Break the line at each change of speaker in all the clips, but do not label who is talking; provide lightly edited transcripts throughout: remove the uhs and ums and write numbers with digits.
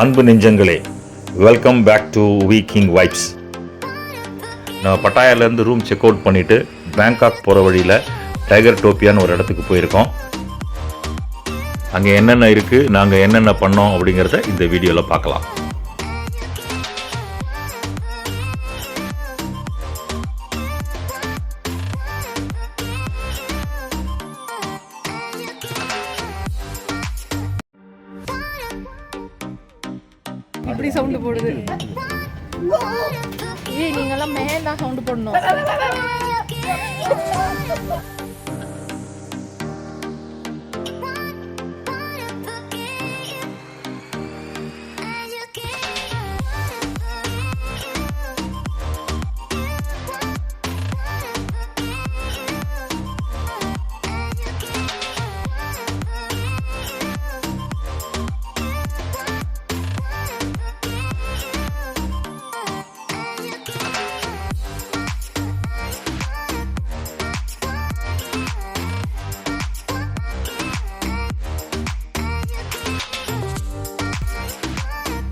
அன்பு நெஞ்சங்களே, welcome back to V King vibes. நம்ம பட்டாயாலேருந்து ரூம் செக் அவுட் பண்ணிவிட்டு பேங்காக் போகிற வழியில் டைகர் டோப்பியான்னு ஒரு இடத்துக்கு போயிருக்கோம். அங்கே என்னென்ன இருக்குது, நாங்கள் என்னென்ன பண்ணோம் அப்படிங்கிறத இந்த வீடியோவில் பார்க்கலாம்.
இப்படி சவுண்ட் போடுது. ஏய், நீங்கெல்லாம் மேல சவுண்ட் போடணும்.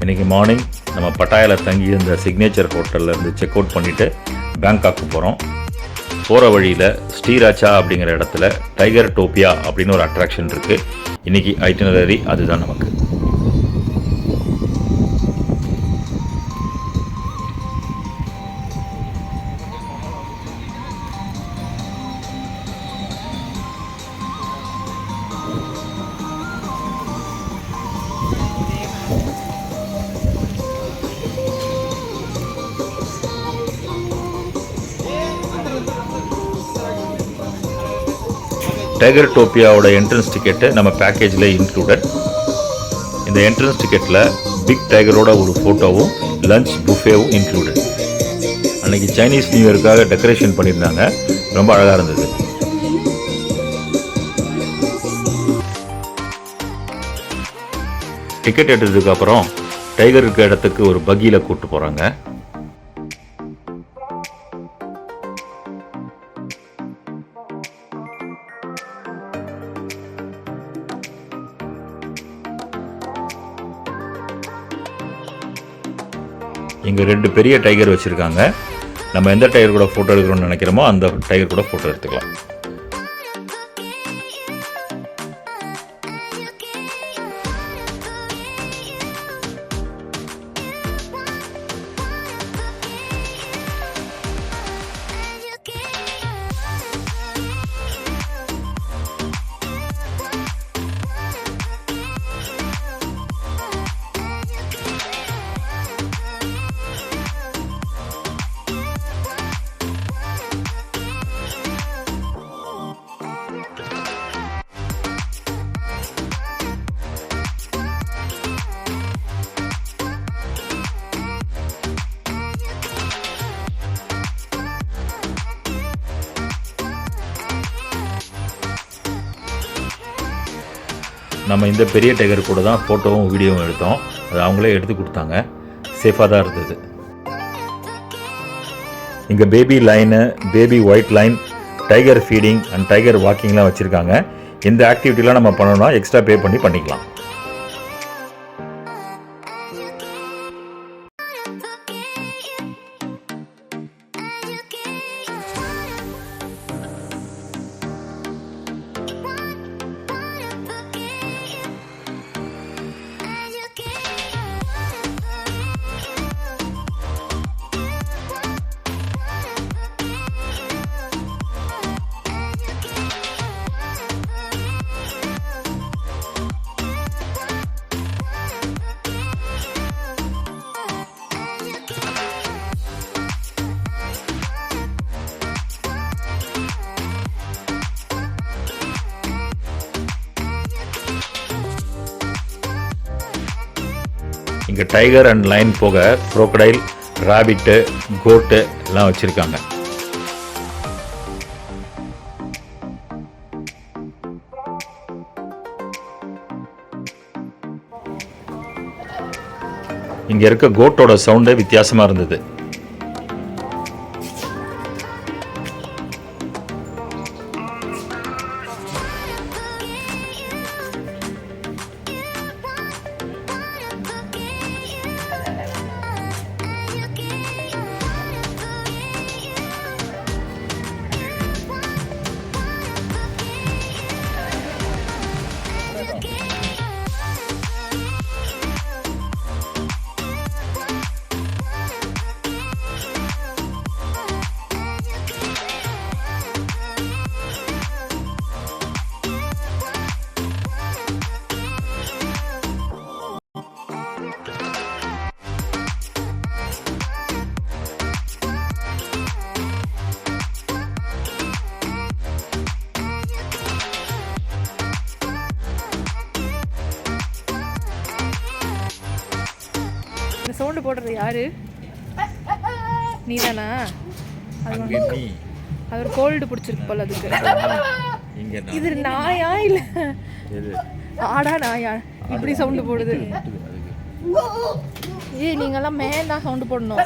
இன்றைக்கி மார்னிங் நம்ம பட்டாயாவில் தங்கி இந்த சிக்னேச்சர் ஹோட்டல்லேருந்து செக் அவுட் பண்ணிவிட்டு பேங்காக்கு போகிறோம். போகிற வழியில் ஸ்ரீராச்சா அப்படிங்கிற இடத்துல டைகர் டோப்பியா அப்படின்னு ஒரு அட்ராக்ஷன் இருக்குது. இன்றைக்கி ஐட்டினரரி அதுதான் நமக்கு. டைகர் டோப்பியாவோட என்ட்ரன்ஸ் டிக்கெட்டு நம்ம பேக்கேஜில் இன்க்ளூடட். இந்த என்ட்ரன்ஸ் டிக்கெட்டில் பிக் டைகரோட ஒரு ஃபோட்டோவும் லஞ்ச் புஃபேவும் இன்க்ளூடட். அன்றைக்கி சைனீஸ் நியூ இயருக்காக டெக்கரேஷன் பண்ணியிருந்தாங்க, ரொம்ப அழகாக இருந்தது. டிக்கெட் எடுத்ததுக்கப்புறம் டைகர் இருக்க இடத்துக்கு ஒரு பக்கியில் கூப்பிட்டு போகிறாங்க. இங்கே 2 பெரிய டைகர் வச்சுருக்காங்க. நம்ம எந்த டைகர் கூட ஃபோட்டோ எடுக்கணும்னு நினைக்கிறோமோ அந்த டைகர் கூட ஃபோட்டோ எடுத்துக்கலாம். நம்ம இந்த பெரிய டைகர் கூட தான் ஃபோட்டோவும் வீடியோவும் எடுத்தோம். அது அவங்களே எடுத்து கொடுத்தாங்க. சேஃபாக தான் இருந்தது. இங்கே baby lion, baby white lion, tiger feeding and tiger வாக்கிங்லாம் வச்சுருக்காங்க. இந்த ஆக்டிவிட்டிலாம் நம்ம பண்ணணும்னா எக்ஸ்ட்ரா பே பண்ணி பண்ணிக்கலாம். இங்கே டைகர் அண்ட் லைன் போக க்ரோக்கடைல், ராபிட்டு, கோட்டு எல்லாம் வச்சுருக்காங்க. இங்கே இருக்க கோட்டோட சவுண்டே வித்தியாசமாக இருந்தது.
சவுண்டு போடுறது யாரு? நீதானா?
அங்கே நீ
அது ஒரு கோல்டு பிடிச்சிருக்கு போல அதுக்கு.
இங்கே
இது நாயா இல்ல
எது
ஆடா நாயா இப்படி சவுண்டு போடுது? ஏய் நீங்கெல்லாம் மேன் தான் சவுண்டு போடணும்.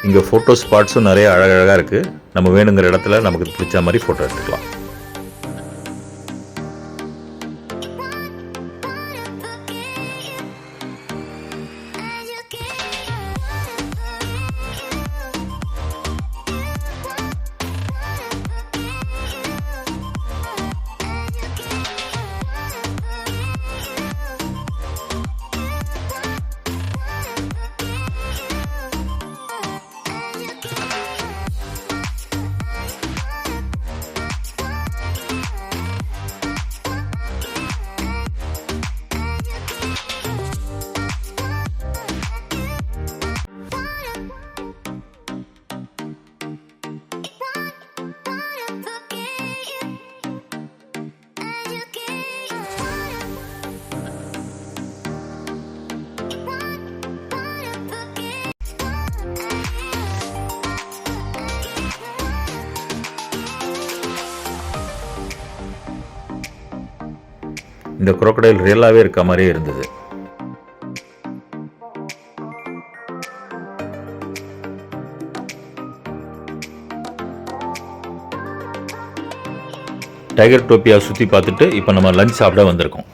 இங்கே ஃபோட்டோ ஸ்பாட்ஸும் நிறைய அழகழகாக இருக்குது. நம்ம வேணுங்கிற இடத்துல நமக்கு பிடிச்ச மாதிரி ஃபோட்டோ எடுத்துக்கலாம். இந்த crocodile ரியலாகவே இருக்க மாதிரியே இருந்தது. டைகர் டோப்பியா சுற்றி பார்த்துட்டு இப்போ நம்ம லஞ்ச் சாப்பிட வந்திருக்கோம்.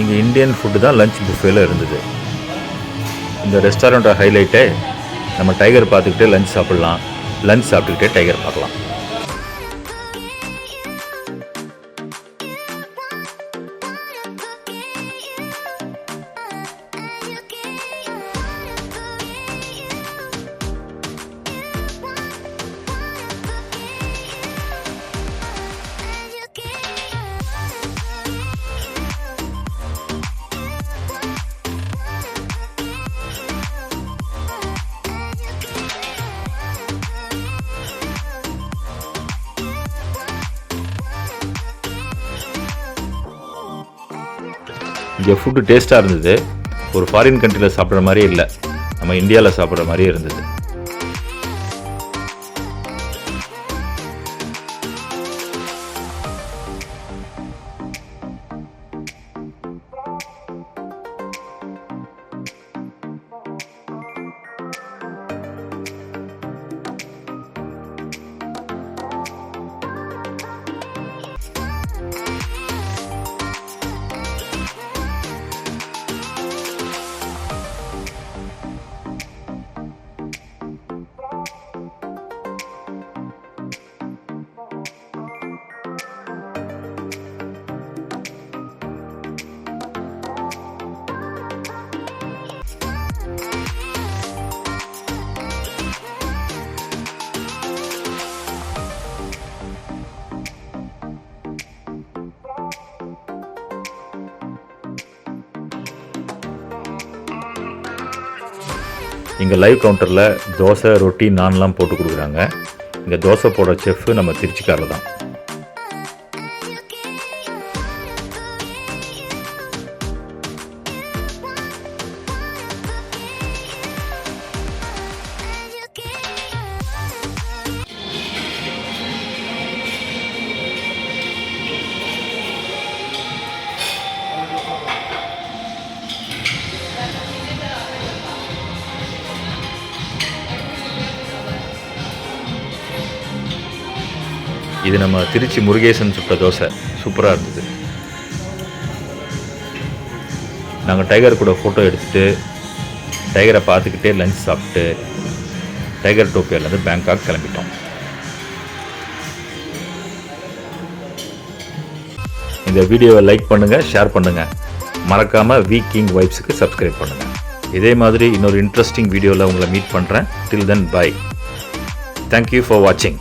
இங்கே இந்தியன் ஃபுட்டு தான் லஞ்ச் புஃபேல இருந்தது. இந்த ரெஸ்டாரண்ட்டோட ஹைலைட்டே நம்ம டைகர் பார்த்துக்கிட்டே லஞ்ச் சாப்பிட்லாம், லஞ்ச் சாப்பிட்டுக்கிட்டே டைகர் பார்க்கலாம். இங்கே ஃபுட்டு டேஸ்ட்டாக இருந்தது. ஒரு ஃபாரின் கண்ட்ரியில் சாப்பிட்ற மாதிரியே இல்லை, நம்ம இந்தியாவில் சாப்பிட்ற மாதிரியே இருந்தது. இங்கே லைவ் கவுண்டரில் தோசை, ரொட்டி, நான்லாம் போட்டு கொடுக்குறாங்க. இங்கே தோசை போடுற செஃப் நம்ம திருச்சிக்காரில் தான். இது நம்ம திருச்சி முருகேசன் சுட்ட தோசை சூப்பராக இருந்தது. நாங்கள் டைகர் கூட ஃபோட்டோ எடுத்துகிட்டு டைகரை பார்த்துக்கிட்டே லஞ்ச் சாப்பிட்டு டைகர் டோப்பியாலேருந்து பேங்காக் கிளம்பிட்டோம். இந்த வீடியோவை லைக் பண்ணுங்கள், ஷேர் பண்ணுங்கள். மறக்காமல் வீக்கிங் வைப்ஸுக்கு சப்ஸ்கிரைப் பண்ணுங்கள். இதே மாதிரி இன்னொரு இன்ட்ரெஸ்டிங் வீடியோவில் உங்களை மீட் பண்ணுறேன். டில் தென் பை. தேங்க்யூ ஃபார் வாட்சிங்.